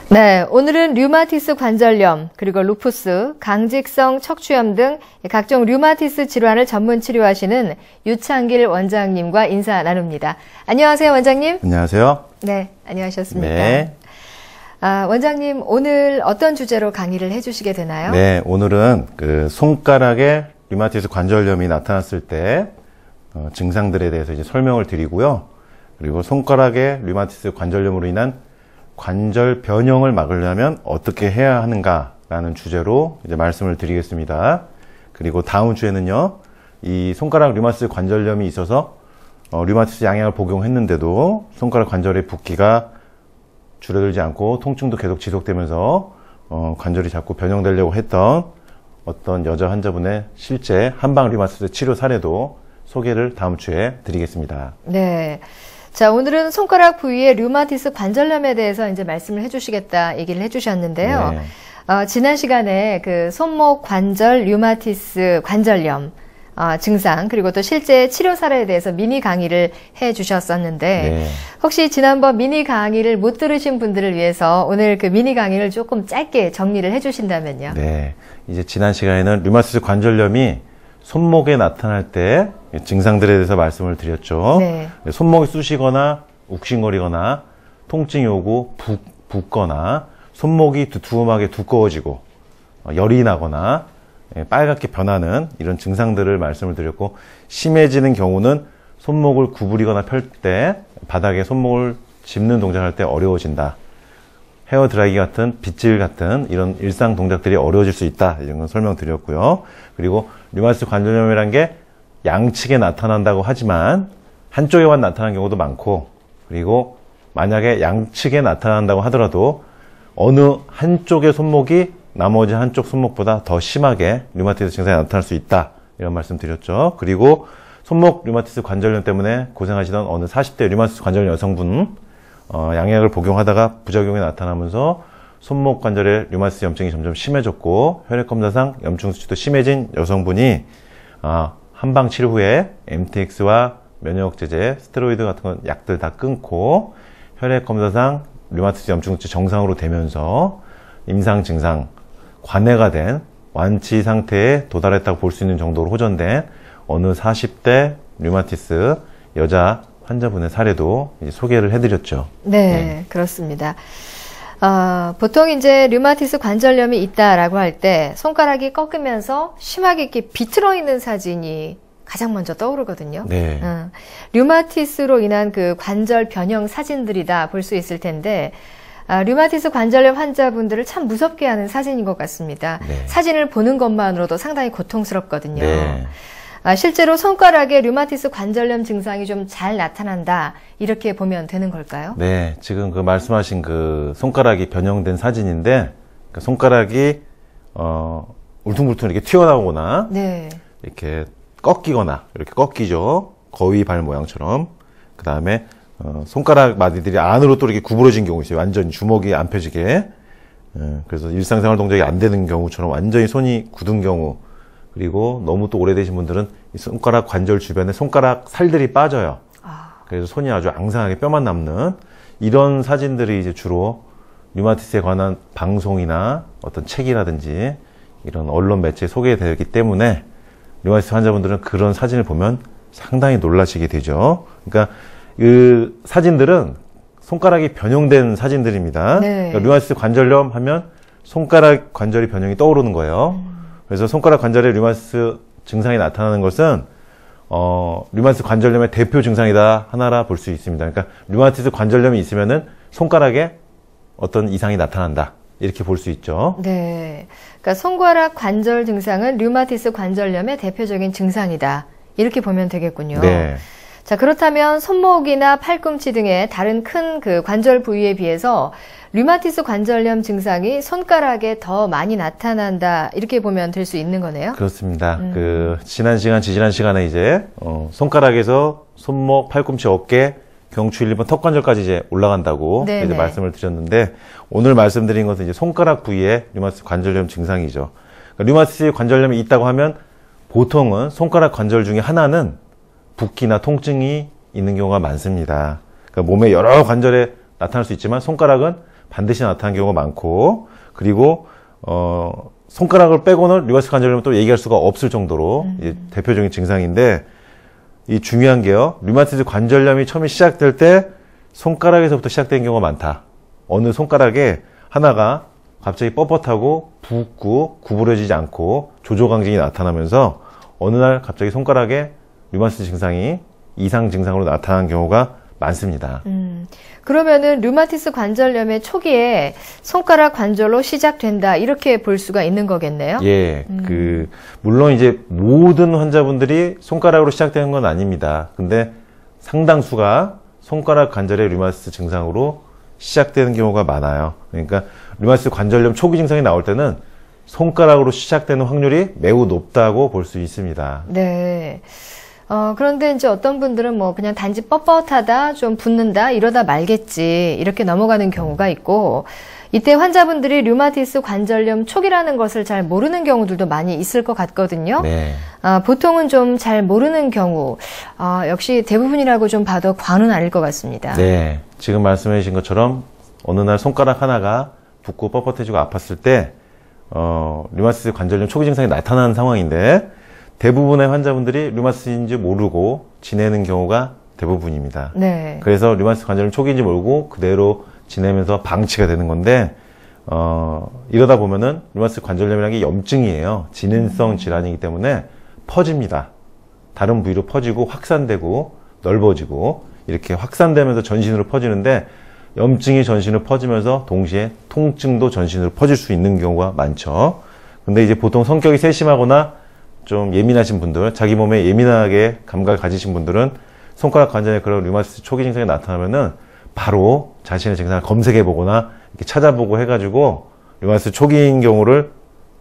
네, 오늘은 류마티스 관절염, 그리고 루푸스, 강직성 척추염 등 각종 류마티스 질환을 전문 치료하시는 유창길 원장님과 인사 나눕니다. 안녕하세요, 원장님. 안녕하세요. 네, 안녕하셨습니까? 네. 원장님, 오늘 어떤 주제로 강의를 해주시게 되나요? 네, 오늘은 손가락에 류마티스 관절염이 나타났을 때 증상들에 대해서 이제 설명을 드리고요. 그리고 손가락에 류마티스 관절염으로 인한 관절 변형을 막으려면 어떻게 해야 하는가라는 주제로 이제 말씀을 드리겠습니다. 그리고 다음 주에는요, 이 손가락 류마티스 관절염이 있어서 류마티스 양약을 복용했는데도 손가락 관절의 붓기가 줄어들지 않고 통증도 계속 지속되면서 관절이 자꾸 변형되려고 했던 어떤 여자 환자분의 실제 한방 류마티스 치료 사례도 소개를 다음 주에 드리겠습니다. 네. 자, 오늘은 손가락 부위의 류마티스 관절염에 대해서 이제 말씀을 해주시겠다 얘기를 해주셨는데요. 네. 지난 시간에 그 손목 관절 류마티스 관절염 증상, 그리고 또 실제 치료 사례에 대해서 미니 강의를 해 주셨었는데, 네. 혹시 지난번 미니 강의를 못 들으신 분들을 위해서 오늘 그 미니 강의를 조금 짧게 정리를 해 주신다면요. 네. 이제 지난 시간에는 류마티스 관절염이 손목에 나타날 때 증상들에 대해서 말씀을 드렸죠. 네. 손목이 쑤시거나 욱신거리거나 통증이 오고 붓거나 손목이 두툼하게 두꺼워지고 열이 나거나 빨갛게 변하는 이런 증상들을 말씀을 드렸고, 심해지는 경우는 손목을 구부리거나 펼 때 바닥에 손목을 짚는 동작을 할 때 어려워진다. 헤어 드라이기 같은 빗질 같은 이런 일상 동작들이 어려워질 수 있다. 이런 건 설명드렸고요. 그리고 류마티스 관절염이라는 게 양측에 나타난다고 하지만 한쪽에만 나타나는 경우도 많고, 그리고 만약에 양측에 나타난다고 하더라도 어느 한쪽의 손목이 나머지 한쪽 손목보다 더 심하게 류마티스 증상이 나타날 수 있다. 이런 말씀 드렸죠. 그리고 손목 류마티스 관절염 때문에 고생하시던 어느 40대 류마티스 관절염 여성분, 양약을 복용하다가 부작용이 나타나면서 손목 관절의 류마티스 염증이 점점 심해졌고 혈액 검사상 염증 수치도 심해진 여성분이 한방 치료 후에 MTX와 면역제제, 스테로이드 같은 건 약들 다 끊고 혈액 검사상 류마티스 염증 수치 정상으로 되면서 임상 증상, 관해가 된 완치 상태에 도달했다고 볼 수 있는 정도로 호전된 어느 40대 류마티스 여자 환자분의 사례도 이제 소개를 해드렸죠. 네, 그렇습니다. 보통 이제 류마티스 관절염이 있다라고 할 때 손가락이 꺾이면서 심하게 이렇게 비틀어 있는 사진이 가장 먼저 떠오르거든요. 네. 류마티스로 인한 그 관절 변형 사진들이다 볼 수 있을 텐데, 류마티스 관절염 환자분들을 참 무섭게 하는 사진인 것 같습니다. 네. 사진을 보는 것만으로도 상당히 고통스럽거든요. 네. 실제로 손가락에 류마티스 관절염 증상이 좀 잘 나타난다, 이렇게 보면 되는 걸까요? 네, 지금 그 말씀하신 그 손가락이 변형된 사진인데, 그 손가락이 울퉁불퉁 이렇게 튀어나오거나, 네. 이렇게 꺾이거나, 이렇게 꺾이죠. 거위 발 모양처럼. 그 다음에 손가락 마디들이 안으로 또 이렇게 구부러진 경우 있어요. 완전히 주먹이 안 펴지게. 그래서 일상생활 동작이 안 되는 경우처럼 완전히 손이 굳은 경우. 그리고 너무 또 오래되신 분들은 이 손가락 관절 주변에 손가락 살들이 빠져요. 그래서 손이 아주 앙상하게 뼈만 남는 이런 사진들이 이제 주로 류마티스에 관한 방송이나 어떤 책이라든지 이런 언론 매체에 소개되기 때문에 류마티스 환자분들은 그런 사진을 보면 상당히 놀라시게 되죠. 그러니까 그 사진들은 손가락이 변형된 사진들입니다. 네. 그러니까 류마티스 관절염 하면 손가락 관절이 변형이 떠오르는 거예요. 그래서 손가락 관절에 류마티스 증상이 나타나는 것은 류마티스 관절염의 대표 증상이다 하나라 볼 수 있습니다. 그러니까 류마티스 관절염이 있으면은 손가락에 어떤 이상이 나타난다, 이렇게 볼 수 있죠. 네. 그러니까 손가락 관절 증상은 류마티스 관절염의 대표적인 증상이다, 이렇게 보면 되겠군요. 네. 자, 그렇다면 손목이나 팔꿈치 등의 다른 큰 그 관절 부위에 비해서 류마티스 관절염 증상이 손가락에 더 많이 나타난다, 이렇게 보면 될 수 있는 거네요. 그렇습니다. 지난 시간에 이제 손가락에서 손목, 팔꿈치, 어깨, 경추 1번 턱 관절까지 이제 올라간다고 이제 말씀을 드렸는데, 오늘 말씀드린 것은 이제 손가락 부위에 류마티스 관절염 증상이죠. 그러니까 류마티스 관절염이 있다고 하면 보통은 손가락 관절 중에 하나는 붓기나 통증이 있는 경우가 많습니다. 그러니까 몸의 여러 관절에 나타날 수 있지만 손가락은 반드시 나타나는 경우가 많고, 그리고 손가락을 빼고는 류마티스 관절염은 또 얘기할 수가 없을 정도로 대표적인 증상인데, 이 중요한 게요, 류마티스 관절염이 처음에 시작될 때 손가락에서부터 시작되는 경우가 많다. 어느 손가락에 하나가 갑자기 뻣뻣하고 붓고 구부러지지 않고 조조강직이 나타나면서 어느 날 갑자기 손가락에 류마티스 증상이 이상 증상으로 나타나는 경우가 많습니다. 그러면은 류마티스 관절염의 초기에 손가락 관절로 시작된다 이렇게 볼 수가 있는 거겠네요. 예, 물론 이제 모든 환자분들이 손가락으로 시작되는 건 아닙니다. 근데 상당수가 손가락 관절의 류마티스 증상으로 시작되는 경우가 많아요. 그러니까 류마티스 관절염 초기 증상이 나올 때는 손가락으로 시작되는 확률이 매우 높다고 볼 수 있습니다. 네. 그런데 이제 어떤 분들은 뭐 그냥 단지 뻣뻣하다, 좀 붓는다, 이러다 말겠지, 이렇게 넘어가는 경우가 있고, 이때 환자분들이 류마티스 관절염 초기라는 것을 잘 모르는 경우들도 많이 있을 것 같거든요. 네. 보통은 좀 잘 모르는 경우, 역시 대부분이라고 좀 봐도 과언은 아닐 것 같습니다. 네. 지금 말씀해 주신 것처럼 어느 날 손가락 하나가 붓고 뻣뻣해지고 아팠을 때, 류마티스 관절염 초기 증상이 나타나는 상황인데, 대부분의 환자분들이 류마티스인지 모르고 지내는 경우가 대부분입니다. 네. 그래서 류마티스 관절염 초기인지 모르고 그대로 지내면서 방치가 되는 건데, 이러다 보면은 류마티스 관절염이라는 게 염증이에요. 진행성 질환이기 때문에 퍼집니다. 다른 부위로 퍼지고 확산되고 넓어지고 이렇게 확산되면서 전신으로 퍼지는데, 염증이 전신으로 퍼지면서 동시에 통증도 전신으로 퍼질 수 있는 경우가 많죠. 근데 이제 보통 성격이 세심하거나 좀 예민하신 분들, 자기 몸에 예민하게 감각을 가지신 분들은 손가락 관절에 그런 류마티스 초기 증상이 나타나면은 바로 자신의 증상을 검색해 보거나 이렇게 찾아보고 해가지고 류마티스 초기인 경우를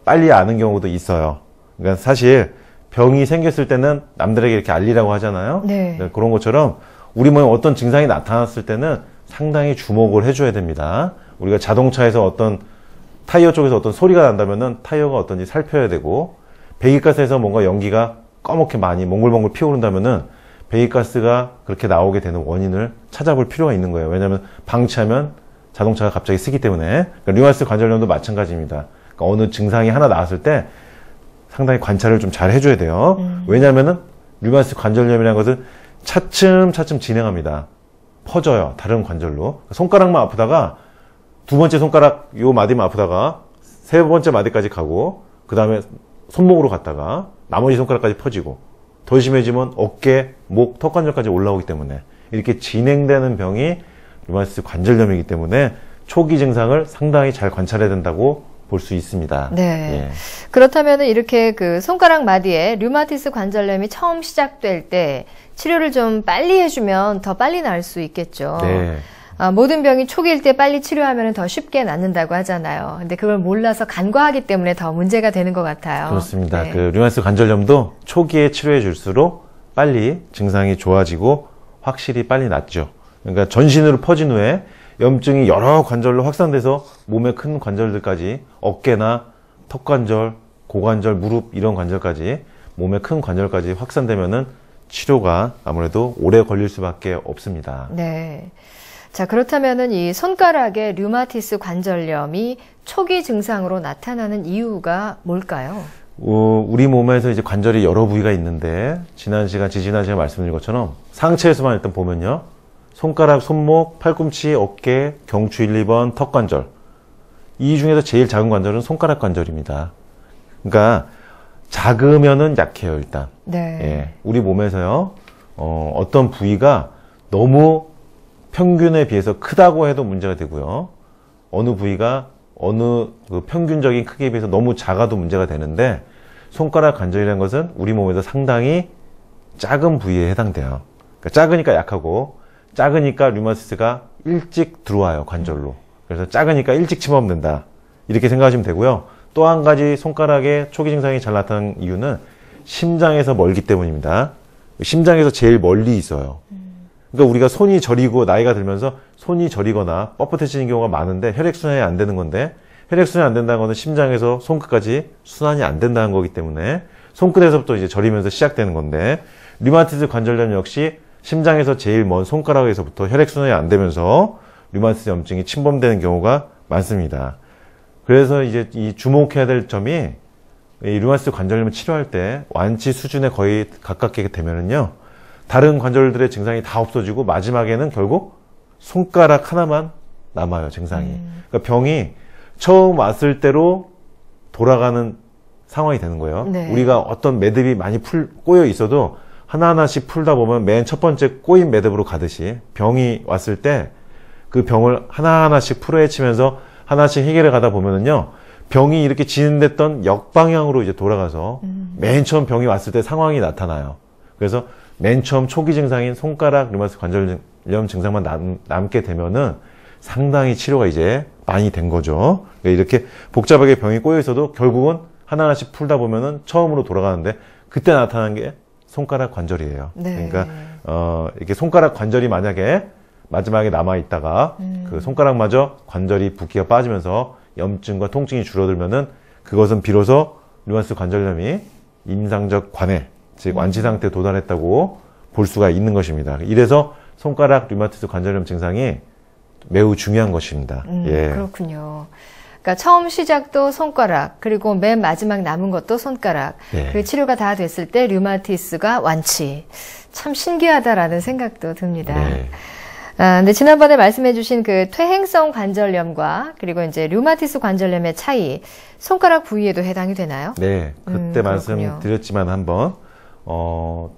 빨리 아는 경우도 있어요. 그러니까 사실 병이 생겼을 때는 남들에게 이렇게 알리라고 하잖아요. 네. 그런 것처럼 우리 몸에 어떤 증상이 나타났을 때는 상당히 주목을 해줘야 됩니다. 우리가 자동차에서 어떤 타이어 쪽에서 어떤 소리가 난다면은 타이어가 어떤지 살펴야 되고, 배기가스에서 뭔가 연기가 꺼멓게 많이 몽글몽글 피어오른다면은 배기가스가 그렇게 나오게 되는 원인을 찾아볼 필요가 있는 거예요. 왜냐하면 방치하면 자동차가 갑자기 쓰기 때문에. 그러니까 류마티스 관절염도 마찬가지입니다. 그러니까 어느 증상이 하나 나왔을 때 상당히 관찰을 좀 잘 해줘야 돼요. 왜냐하면은 류마티스 관절염이라는 것은 차츰차츰 진행합니다. 퍼져요. 다른 관절로. 손가락만 아프다가 두 번째 손가락 요 마디만 아프다가 세 번째 마디까지 가고, 그 다음에 손목으로 갔다가 나머지 손가락까지 퍼지고, 더 심해지면 어깨, 목, 턱관절까지 올라오기 때문에 이렇게 진행되는 병이 류마티스 관절염이기 때문에 초기 증상을 상당히 잘 관찰해야 된다고 볼 수 있습니다. 네. 예. 그렇다면 이렇게 그 손가락 마디에 류마티스 관절염이 처음 시작될 때 치료를 좀 빨리 해주면 더 빨리 나을 수 있겠죠. 네. 모든 병이 초기일 때 빨리 치료하면 더 쉽게 낫는다고 하잖아요. 근데 그걸 몰라서 간과하기 때문에 더 문제가 되는 것 같아요. 그렇습니다. 네. 그 류마티스 관절염도 초기에 치료해 줄수록 빨리 증상이 좋아지고 확실히 빨리 낫죠. 그러니까 전신으로 퍼진 후에 염증이 여러 관절로 확산돼서 몸의 큰 관절들까지, 어깨나 턱관절, 고관절, 무릎 이런 관절까지, 몸의 큰 관절까지 확산되면은 치료가 아무래도 오래 걸릴 수밖에 없습니다. 네. 자, 그렇다면은 이 손가락의 류마티스 관절염이 초기 증상으로 나타나는 이유가 뭘까요? 우리 몸에서 이제 관절이 여러 부위가 있는데, 지난 시간 말씀드린 것처럼 상체에서만 일단 보면요, 손가락, 손목, 팔꿈치, 어깨, 경추 1, 2번, 턱관절. 이 중에서 제일 작은 관절은 손가락 관절입니다. 그러니까 작으면은 약해요, 일단. 네. 예. 우리 몸에서요, 어떤 부위가 너무 평균에 비해서 크다고 해도 문제가 되고요. 어느 부위가 어느 그 평균적인 크기에 비해서 너무 작아도 문제가 되는데, 손가락 관절이라는 것은 우리 몸에서 상당히 작은 부위에 해당돼요. 그러니까 작으니까 약하고, 작으니까 류마티스가 일찍 들어와요, 관절로. 그래서 작으니까 일찍 침범된다, 이렇게 생각하시면 되고요. 또 한 가지 손가락의 초기 증상이 잘 나타나는 이유는 심장에서 멀기 때문입니다. 심장에서 제일 멀리 있어요. 그러니까 우리가 손이 저리고 나이가 들면서 손이 저리거나 뻣뻣해지는 경우가 많은데 혈액순환이 안 되는 건데, 혈액순환이 안 된다는 것은 심장에서 손끝까지 순환이 안 된다는 거기 때문에 손끝에서부터 이제 저리면서 시작되는 건데, 류마티스 관절염 역시 심장에서 제일 먼 손가락에서부터 혈액순환이 안 되면서 류마티스 염증이 침범되는 경우가 많습니다. 그래서 이제 이 주목해야 될 점이 이 류마티스 관절염을 치료할 때 완치 수준에 거의 가깝게 되면은요, 다른 관절들의 증상이 다 없어지고 마지막에는 결국 손가락 하나만 남아요, 증상이. 그러니까 병이 처음 왔을 때로 돌아가는 상황이 되는 거예요. 네. 우리가 어떤 매듭이 많이 꼬여 있어도 하나하나씩 풀다 보면 맨 첫 번째 꼬인 매듭으로 가듯이 병이 왔을 때 그 병을 하나하나씩 풀어헤치면서 하나씩 해결해 가다 보면은요, 병이 이렇게 진행됐던 역방향으로 이제 돌아가서 맨 처음 병이 왔을 때 상황이 나타나요. 그래서 맨 처음 초기 증상인 손가락 류마티스 관절염 증상만 남게 되면은 상당히 치료가 이제 많이 된 거죠. 이렇게 복잡하게 병이 꼬여 있어도 결국은 하나하나씩 풀다 보면은 처음으로 돌아가는데 그때 나타나는 게 손가락 관절이에요. 네. 그러니까 이렇게 손가락 관절이 만약에 마지막에 남아 있다가 그 손가락마저 관절이 붓기가 빠지면서 염증과 통증이 줄어들면은 그것은 비로소 류마티스 관절염이 임상적 관해, 즉 완치 상태에 도달했다고 볼 수가 있는 것입니다. 이래서 손가락 류마티스 관절염 증상이 매우 중요한 것입니다. 예. 그렇군요. 그러니까 처음 시작도 손가락, 그리고 맨 마지막 남은 것도 손가락. 네. 그 치료가 다 됐을 때 류마티스가 완치. 참 신기하다라는 생각도 듭니다. 네. 근데 지난번에 말씀해주신 그 퇴행성 관절염과 그리고 이제 류마티스 관절염의 차이, 손가락 부위에도 해당이 되나요? 네. 그때 그렇군요. 말씀드렸지만 한번,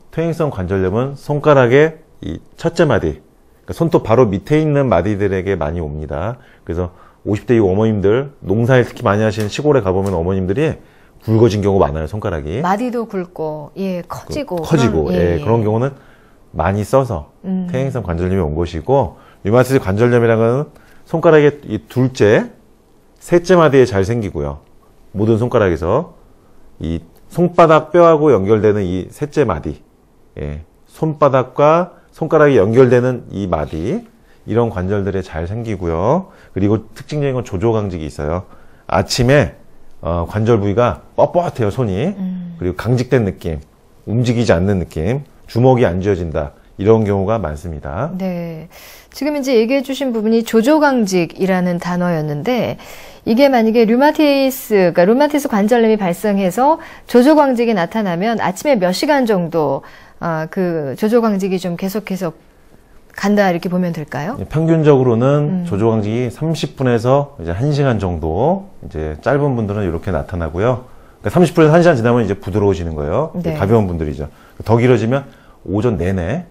퇴행성 관절염은 손가락의 이 첫째 마디, 그러니까 손톱 바로 밑에 있는 마디들에게 많이 옵니다. 그래서 50대 이후 어머님들, 농사일 특히 많이 하시는 시골에 가보면 어머님들이 굵어진 경우가 많아요, 손가락이. 마디도 굵고, 예, 커지고. 예, 그런 경우는 많이 써서 퇴행성 관절염이 온 것이고, 류마티스 관절염이라는 건 손가락의 이 둘째, 셋째 마디에 잘 생기고요. 모든 손가락에서 이 손바닥 뼈하고 연결되는 이 셋째 마디, 예, 손바닥과 손가락이 연결되는 이 마디, 이런 관절들에 잘 생기고요. 그리고 특징적인 건 조조강직이 있어요. 아침에 관절 부위가 뻣뻣해요, 손이. 그리고 강직된 느낌, 움직이지 않는 느낌, 주먹이 안 쥐어진다, 이런 경우가 많습니다. 네. 지금 이제 얘기해 주신 부분이 조조강직이라는 단어였는데, 이게 만약에 그러니까 류마티스 관절염이 발생해서 조조강직이 나타나면 아침에 몇 시간 정도 그 조조강직이 좀 계속해서 간다, 이렇게 보면 될까요? 평균적으로는 조조강직이 30분에서 이제 1시간 정도, 이제 짧은 분들은 이렇게 나타나고요. 그러니까 30분에서 1시간 지나면 이제 부드러워지는 거예요. 네. 가벼운 분들이죠. 더 길어지면 오전 내내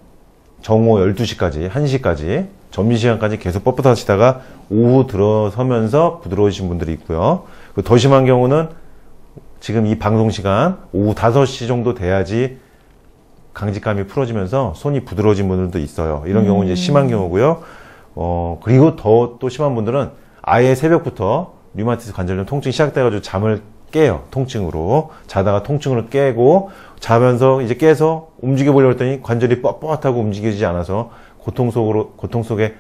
정오 12시까지, 1시까지, 점심시간까지 계속 뻣뻣하시다가 오후 들어서면서 부드러워지신 분들이 있고요. 더 심한 경우는 지금 이 방송시간 오후 5시 정도 돼야지 강직감이 풀어지면서 손이 부드러워진 분들도 있어요. 이런 경우는 이제 심한 경우고요. 그리고 더 또 심한 분들은 아예 새벽부터 류마티스 관절염 통증이 시작돼가지고 잠을 깨요. 통증으로. 자다가 통증으로 깨고, 자면서 이제 깨서 움직여보려고 했더니 관절이 뻣뻣하고 움직이지 않아서 고통 속에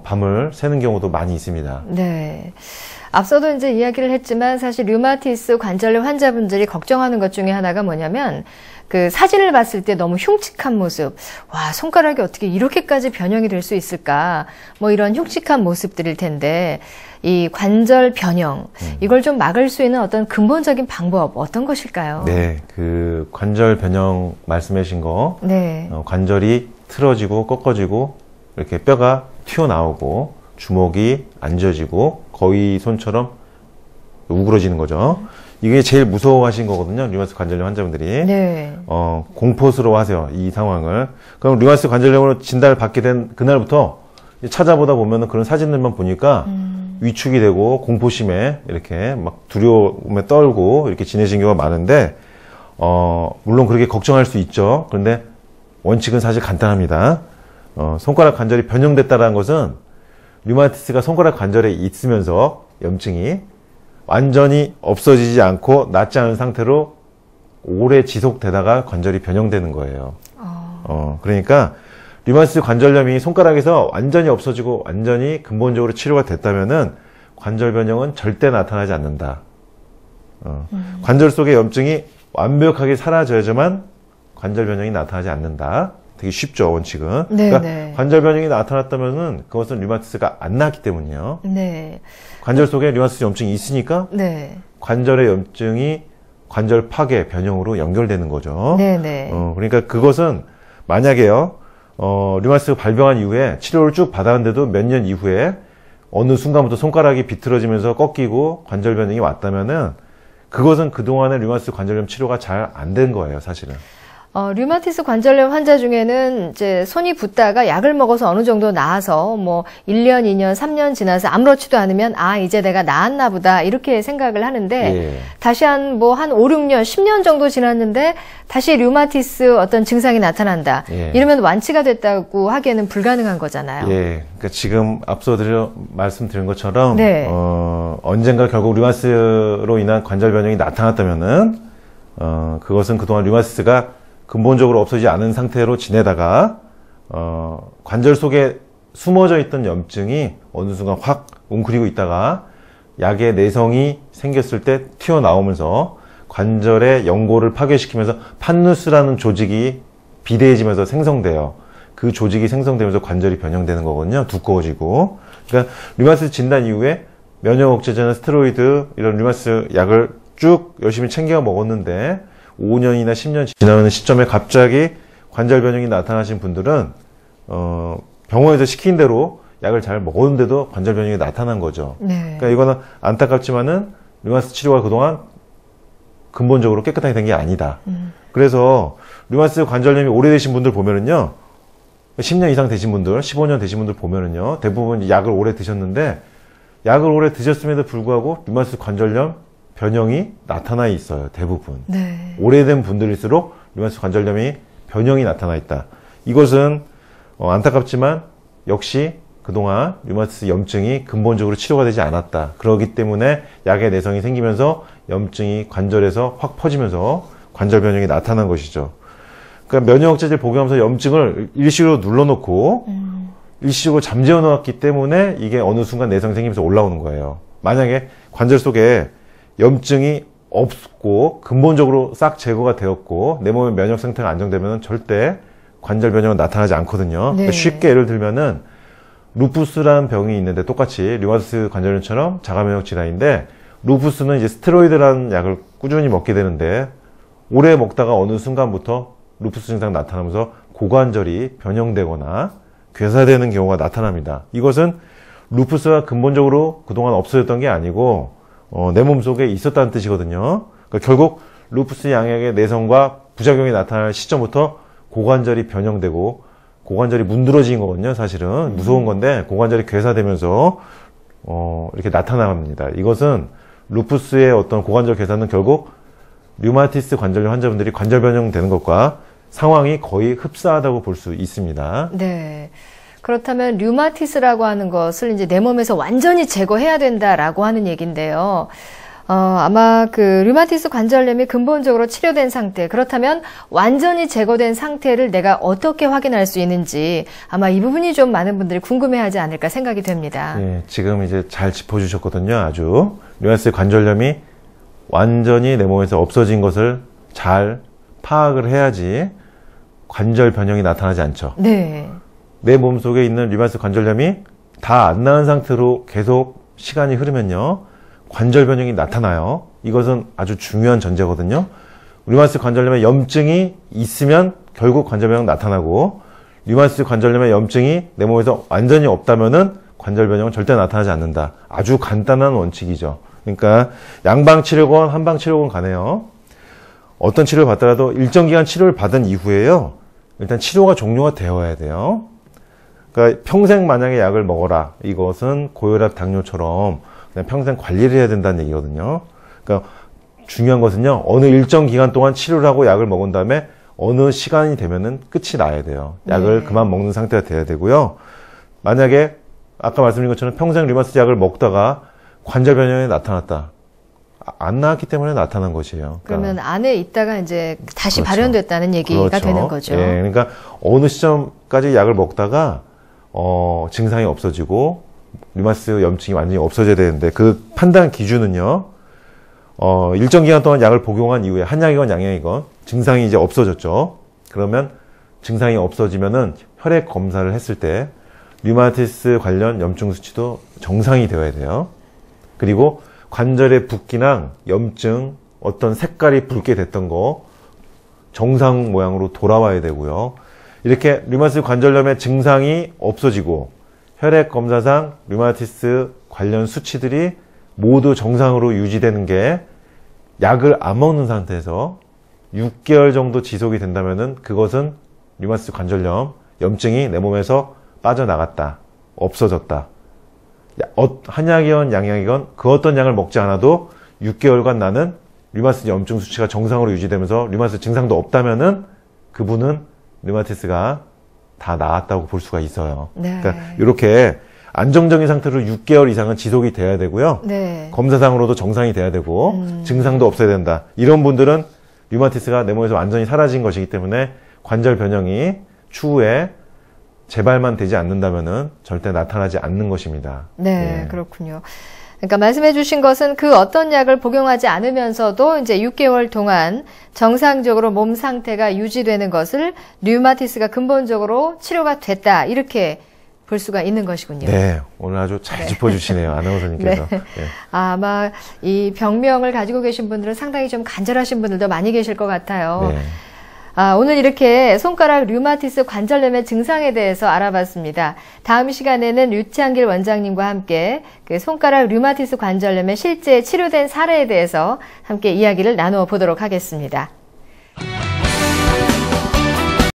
밤을 새는 경우도 많이 있습니다. 네. 앞서도 이제 이야기를 했지만 사실 류마티스 관절염 환자분들이 걱정하는 것 중에 하나가 뭐냐면, 그 사진을 봤을 때 너무 흉측한 모습, 와, 손가락이 어떻게 이렇게까지 변형이 될 수 있을까, 뭐 이런 흉측한 모습들일 텐데, 이 관절 변형, 이걸 좀 막을 수 있는 어떤 근본적인 방법, 어떤 것일까요? 네, 그 관절 변형 말씀하신 거, 네. 관절이 틀어지고 꺾어지고 이렇게 뼈가 튀어나오고 주먹이 안 쥐어지고 거의 손처럼 우그러지는 거죠. 이게 제일 무서워하신 거거든요, 류마티스 관절염 환자분들이. 네. 공포스러워하세요, 이 상황을. 그럼 류마티스 관절염으로 진단을 받게 된 그날부터 찾아보다 보면은 그런 사진들만 보니까 위축이 되고 공포심에 이렇게 막 두려움에 떨고 이렇게 지내신 경우가 많은데, 물론 그렇게 걱정할 수 있죠. 그런데 원칙은 사실 간단합니다. 손가락 관절이 변형됐다는 것은 류마티스가 손가락 관절에 있으면서 염증이 완전히 없어지지 않고 낫지 않은 상태로 오래 지속되다가 관절이 변형되는 거예요. 그러니까 류마티스 관절염이 손가락에서 완전히 없어지고 완전히 근본적으로 치료가 됐다면은 관절 변형은 절대 나타나지 않는다. 관절 속의 염증이 완벽하게 사라져야지만 관절 변형이 나타나지 않는다. 되게 쉽죠, 원칙은. 네, 그러니까 네. 관절 변형이 나타났다면은 그것은 류마티스가 안 나왔기 때문이에요. 네. 관절 속에 류마티스 염증이 있으니까 네. 관절의 염증이 관절 파괴, 변형으로 연결되는 거죠. 네, 네. 그러니까 그것은 만약에요, 류마티스가 발병한 이후에 치료를 쭉 받았는데도 몇 년 이후에 어느 순간부터 손가락이 비틀어지면서 꺾이고 관절 변형이 왔다면은 그것은 그동안의 류마티스 관절염 치료가 잘 안 된 거예요, 사실은. 류마티스 관절염 환자 중에는 이제 손이 붓다가 약을 먹어서 어느 정도 나아서 뭐 1년, 2년, 3년 지나서 아무렇지도 않으면 이제 내가 나았나 보다 이렇게 생각을 하는데 예. 다시 한 5, 6년, 10년 정도 지났는데 다시 류마티스 어떤 증상이 나타난다. 예. 이러면 완치가 됐다고 하기에는 불가능한 거잖아요. 예. 그러니까 지금 앞서 말씀드린 것처럼 네. 언젠가 결국 류마티스로 인한 관절 변형이 나타났다면은 그것은 그동안 류마티스가 근본적으로 없어지지 않은 상태로 지내다가 관절 속에 숨어져 있던 염증이 어느 순간 확 웅크리고 있다가 약의 내성이 생겼을 때 튀어나오면서 관절의 연골을 파괴시키면서 판누스라는 조직이 비대해지면서 생성돼요. 그 조직이 생성되면서 관절이 변형되는 거거든요. 두꺼워지고. 그러니까 류마티스 진단 이후에 면역 억제제나 스테로이드 이런 류마티스 약을 쭉 열심히 챙겨 먹었는데 5년이나 10년 지나는 시점에 갑자기 관절 변형이 나타나신 분들은 병원에서 시킨 대로 약을 잘 먹었는데도 관절 변형이 나타난 거죠. 네. 그러니까 이거는 안타깝지만은 류마티스 치료가 그동안 근본적으로 깨끗하게 된 게 아니다. 그래서 류마티스 관절염이 오래되신 분들 보면은요, 10년 이상 되신 분들, 15년 되신 분들 보면은요, 대부분 약을 오래 드셨는데 약을 오래 드셨음에도 불구하고 류마티스 관절염 변형이 나타나 있어요. 대부분. 네. 오래된 분들일수록 류마티스 관절염이 변형이 나타나 있다. 이것은 안타깝지만 역시 그동안 류마티스 염증이 근본적으로 치료가 되지 않았다. 그렇기 때문에 약의 내성이 생기면서 염증이 관절에서 확 퍼지면서 관절 변형이 나타난 것이죠. 그러니까 면역 억제제를 복용하면서 염증을 일시적으로 눌러놓고 일시적으로 잠재워 놓았기 때문에 이게 어느 순간 내성이 생기면서 올라오는 거예요. 만약에 관절 속에 염증이 없고 근본적으로 싹 제거가 되었고 내 몸의 면역 상태가 안정되면 절대 관절 변형은 나타나지 않거든요. 네. 그러니까 쉽게 예를 들면은 루푸스라는 병이 있는데 똑같이 류마티스 관절염처럼 자가면역 질환인데 루푸스는 이제 스테로이드라는 약을 꾸준히 먹게 되는데 오래 먹다가 어느 순간부터 루푸스 증상 나타나면서 고관절이 변형되거나 괴사되는 경우가 나타납니다. 이것은 루푸스가 근본적으로 그동안 없어졌던 게 아니고 내 몸속에 있었다는 뜻이거든요. 그러니까 결국 루푸스 양약의 내성과 부작용이 나타날 시점부터 고관절이 변형되고 고관절이 문드러진 거거든요. 사실은 무서운 건데 고관절이 괴사되면서 이렇게 나타납니다. 이것은 루푸스의 어떤 고관절 괴사는 결국 류마티스 관절염 환자분들이 관절 변형되는 것과 상황이 거의 흡사하다고 볼 수 있습니다. 네. 그렇다면 류마티스라고 하는 것을 이제 내 몸에서 완전히 제거해야 된다라고 하는 얘기인데요. 아마 그 류마티스 관절염이 근본적으로 치료된 상태, 그렇다면 완전히 제거된 상태를 내가 어떻게 확인할 수 있는지 아마 이 부분이 좀 많은 분들이 궁금해하지 않을까 생각이 됩니다. 네, 지금 이제 잘 짚어주셨거든요. 아주 류마티스 관절염이 완전히 내 몸에서 없어진 것을 잘 파악을 해야지 관절 변형이 나타나지 않죠. 네. 내 몸속에 있는 류마티스 관절염이 다 안 나은 상태로 계속 시간이 흐르면요, 관절 변형이 나타나요. 이것은 아주 중요한 전제거든요. 류마티스 관절염에 염증이 있으면 결국 관절 변형 나타나고, 류마티스 관절염에 염증이 내 몸에서 완전히 없다면은 관절 변형은 절대 나타나지 않는다. 아주 간단한 원칙이죠. 그러니까 양방 치료건 한방 치료건 간에요, 어떤 치료를 받더라도 일정 기간 치료를 받은 이후에요, 일단 치료가 종료가 되어야 돼요. 그러니까 평생 만약에 약을 먹어라, 이것은 고혈압, 당뇨처럼 그냥 평생 관리를 해야 된다는 얘기거든요. 그러니까 중요한 것은요, 어느 일정 기간 동안 치료를 하고 약을 먹은 다음에 어느 시간이 되면은 끝이 나야 돼요. 약을 그만 먹는 상태가 돼야 되고요. 만약에 아까 말씀드린 것처럼 평생 류마티스 약을 먹다가 관절 변형이 나타났다, 안 나왔기 때문에 나타난 것이에요. 그러면 안에 있다가 이제 다시 그렇죠. 발현됐다는 얘기가 그렇죠. 되는 거죠. 예, 그러니까 어느 시점까지 약을 먹다가 증상이 없어지고 류마티스 염증이 완전히 없어져야 되는데, 그 판단 기준은요, 일정 기간 동안 약을 복용한 이후에 한약이건 양약이건 증상이 이제 없어졌죠. 그러면 증상이 없어지면은 혈액 검사를 했을 때 류마티스 관련 염증 수치도 정상이 되어야 돼요. 그리고 관절의 붓기나 염증, 어떤 색깔이 붉게 됐던 거 정상 모양으로 돌아와야 되고요. 이렇게 류마티스 관절염의 증상이 없어지고 혈액 검사상 류마티스 관련 수치들이 모두 정상으로 유지되는 게 약을 안 먹는 상태에서 6개월 정도 지속이 된다면은 그것은 류마티스 관절염, 염증이 내 몸에서 빠져나갔다, 없어졌다. 한약이건 양약이건 그 어떤 약을 먹지 않아도 6개월간 나는 류마티스 염증 수치가 정상으로 유지되면서 류마티스 증상도 없다면은 그분은 류마티스가 다 나았다고 볼 수가 있어요. 네. 그러니까 이렇게 안정적인 상태로 6개월 이상은 지속이 돼야 되고요. 네. 검사상으로도 정상이 돼야 되고 증상도 없어야 된다. 이런 분들은 류마티스가 내 몸에서 완전히 사라진 것이기 때문에 관절 변형이 추후에 재발만 되지 않는다면은 절대 나타나지 않는 것입니다. 네, 예. 그렇군요. 그러니까 말씀해 주신 것은 그 어떤 약을 복용하지 않으면서도 이제 6개월 동안 정상적으로 몸 상태가 유지되는 것을 류마티스가 근본적으로 치료가 됐다. 이렇게 볼 수가 있는 것이군요. 네, 오늘 아주 잘 짚어주시네요. 아나운서님께서. 네. 예. 아마 이 병명을 가지고 계신 분들은 상당히 좀 간절하신 분들도 많이 계실 것 같아요. 네. 오늘 이렇게 손가락 류마티스 관절염의 증상에 대해서 알아봤습니다. 다음 시간에는 류창길 원장님과 함께 그 손가락 류마티스 관절염의 실제 치료된 사례에 대해서 함께 이야기를 나누어 보도록 하겠습니다.